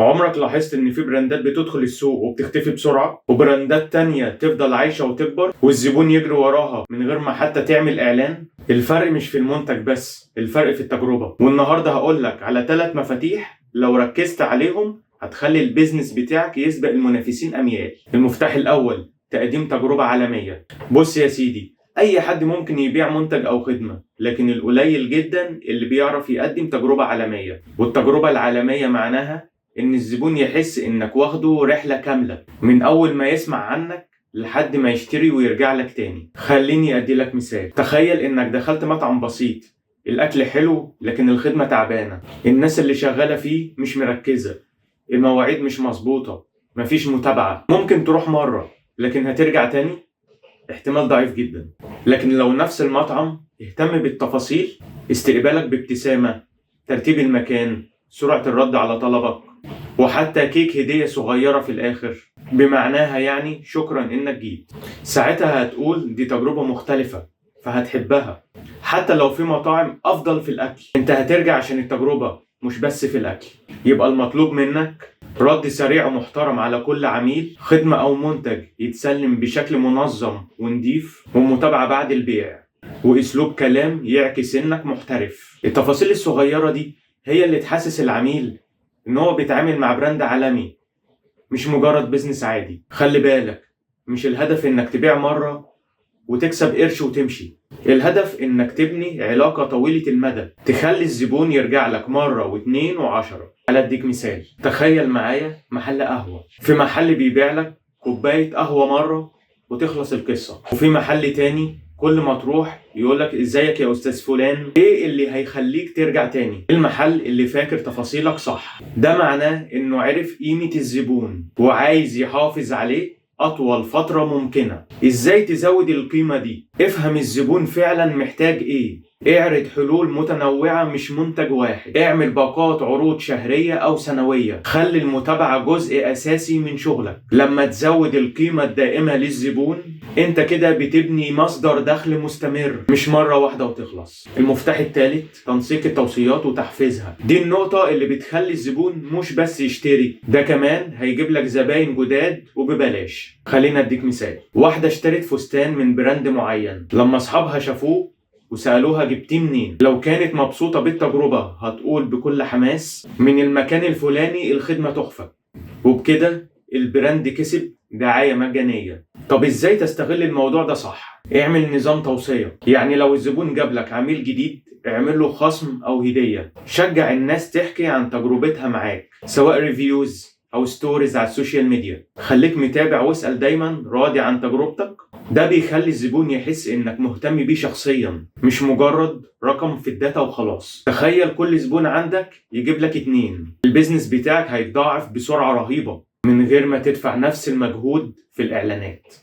عمرك لاحظت ان في براندات بتدخل السوق وبتختفي بسرعة، وبراندات تانية تفضل عايشة وتكبر والزبون يجري وراها من غير ما حتى تعمل اعلان؟ الفرق مش في المنتج بس، الفرق في التجربة. والنهاردة هقولك على 3 مفاتيح لو ركزت عليهم هتخلي البيزنس بتاعك يسبق المنافسين اميال. المفتاح الاول: تقديم تجربة عالمية. بص يا سيدي، اي حد ممكن يبيع منتج او خدمة، لكن القليل جدا اللي بيعرف يقدم تجربة عالمية. والتجربة العالمية معناها ان الزبون يحس انك واخده رحلة كاملة من اول ما يسمع عنك لحد ما يشتري ويرجع لك تاني. خليني ادي لك مثال. تخيل انك دخلت مطعم بسيط، الاكل حلو لكن الخدمة تعبانة، الناس اللي شغالة فيه مش مركزة، المواعيد مش مظبوطة، مفيش متابعة. ممكن تروح مرة لكن هترجع تاني؟ احتمال ضعيف جدا. لكن لو نفس المطعم اهتم بالتفاصيل، استقبالك بابتسامة، ترتيب المكان، سرعة الرد على طلبك، وحتى كيك هدية صغيرة في الآخر بمعناها يعني شكرا إنك جيت، ساعتها هتقول دي تجربة مختلفة فهتحبها. حتى لو في مطاعم أفضل في الأكل، أنت هترجع عشان التجربة مش بس في الأكل. يبقى المطلوب منك رد سريع ومحترم على كل عميل، خدمة أو منتج يتسلم بشكل منظم ونضيف، ومتابعة بعد البيع، وأسلوب كلام يعكس إنك محترف. التفاصيل الصغيرة دي هي اللي تحسس العميل إن هو بيتعامل مع براند عالمي، مش مجرد بيزنس عادي. خلي بالك، مش الهدف إنك تبيع مرة وتكسب قرش وتمشي. الهدف إنك تبني علاقة طويلة المدى تخلي الزبون يرجع لك مرة واتنين وعشرة. على أديك مثال، تخيل معايا محل قهوة، في محل بيبيع لك كوباية قهوة مرة وتخلص القصة، وفي محل تاني كل ما تروح يقولك ازيك يا أستاذ فلان. ايه اللي هيخليك ترجع تاني؟ المحل اللي فاكر تفاصيلك صح. ده معناه انه عرف قيمة الزبون وعايز يحافظ عليه أطول فترة ممكنة. إزاي تزود القيمة دي؟ افهم الزبون فعلا محتاج إيه، اعرض حلول متنوعة مش منتج واحد، اعمل باقات عروض شهرية أو سنوية، خلي المتابعة جزء أساسي من شغلك. لما تزود القيمة الدائمة للزبون، انت كده بتبني مصدر دخل مستمر، مش مرة واحدة وتخلص. المفتاح الثالث: تنسيق التوصيات وتحفيزها. دي النقطة اللي بتخلي الزبون مش بس يشتري، ده كمان هيجيب لك زباين جداد وببلاش. خلينا اديك مثال. واحدة اشترت فستان من براند معين، لما اصحابها شافوه وسألوها جبتيه منين، لو كانت مبسوطة بالتجربة هتقول بكل حماس من المكان الفلاني، الخدمة تحفة. وبكده البراند كسب دعاية مجانية. طب ازاي تستغل الموضوع ده صح؟ اعمل نظام توصية، يعني لو الزبون جاب لك عميل جديد اعمل له خصم او هدية. شجع الناس تحكي عن تجربتها معاك، سواء ريفيوز او ستوريز على السوشيال ميديا. خليك متابع واسأل دايما راضي عن تجربتك. ده بيخلي الزبون يحس انك مهتم بيه شخصيا، مش مجرد رقم في الداتا وخلاص. تخيل كل زبون عندك يجيب لك 2، البيزنس بتاعك هيتضاعف بسرعة رهيبة من غير ما تدفع نفس المجهود في الإعلانات.